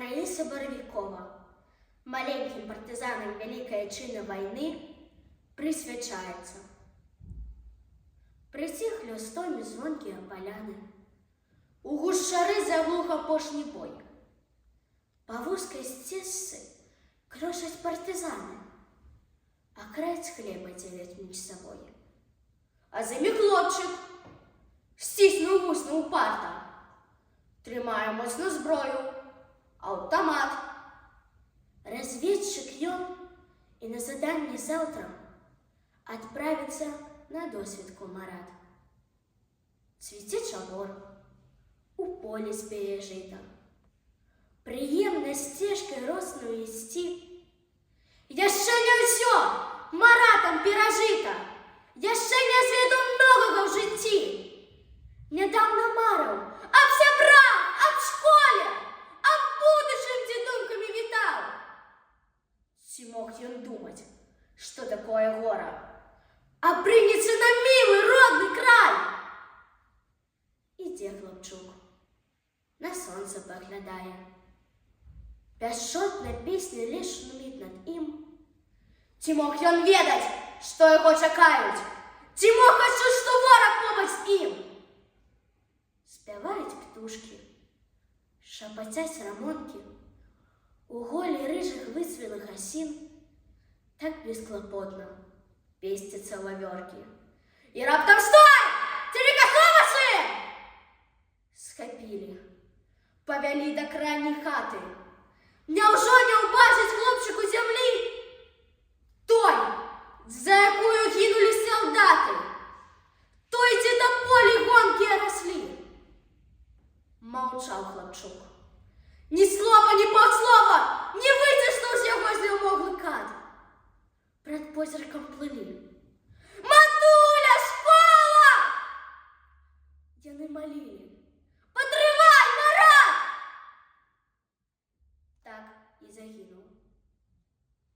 Раиса Боровикова маленьким партизанам Великой Отчины войны присвячается. Притихли стоми звонкие поляны, у гушчары заглух апошні бой. По вузкой стежцы крошаць партизаны, а краць хлеба дзеляць між собой. А за імі хлопчык сціснуў вусны упарта, трымае моцную зброю, аўтамат. Разведчик ён и на заданне завтра отправится на досвідку Марат. Цвіце чабор, у поле спее жыта. Прыемна сцежкай роснаю ісці. Яшчэ не ўсё Маратам перажыта, яшчэ не зведу многага ў жыцці. Нядаўна марыў аб сябрах, аб школе, аб будучым, дзе думкамі вітаў. Ці мог ён думаць, што такое гора, а прыняцца на мілы родны край? Ідзе хлопчук, на сонца паглядае. Пяшчотна песня лишь шуміць над ім. Ці мог ён ведаць, што яго чакаюць? Ці мог адчуць, што вораг побач з ім? Спяваюць птушкі, шапацяць рамонкі, у голі рыжых выцвелых асін так бесклапотна песцяцца лавёркі. І раптам стой! Целікасовасы! Схапілі, павялі да крайняй хаты. Няўжо не ўбачыць хлопчыку зямлі? Той, за якую гінулі салдаты, той, дзе да полі гонкія раслі. Маўчаў хлапчук. Ні слова, ні паўслова не выціснуў з яго знямоглы кат. Пред позіркам плылі. Матуля, школа! Яны малілі. Падрывай, Марат! Так і загінуў.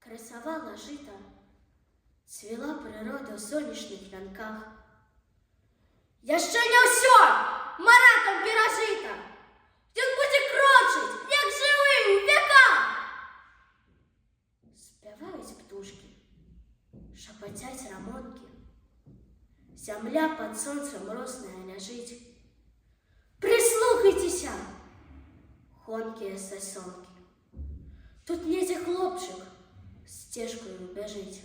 Красавала жыта, цвіла прырода ў сонечных вянках. Яшчэ не ўсё Маратам перажыта. Ён будзе крочыць, як жывы ў вяках. Спяваюць птушкі, шапацяць рамонкі. Зямля пад сонцам росная ляжыць. Прыслухайцеся, гонкія сасонкі. Тут недзе хлопчык сцежкаю бяжыць.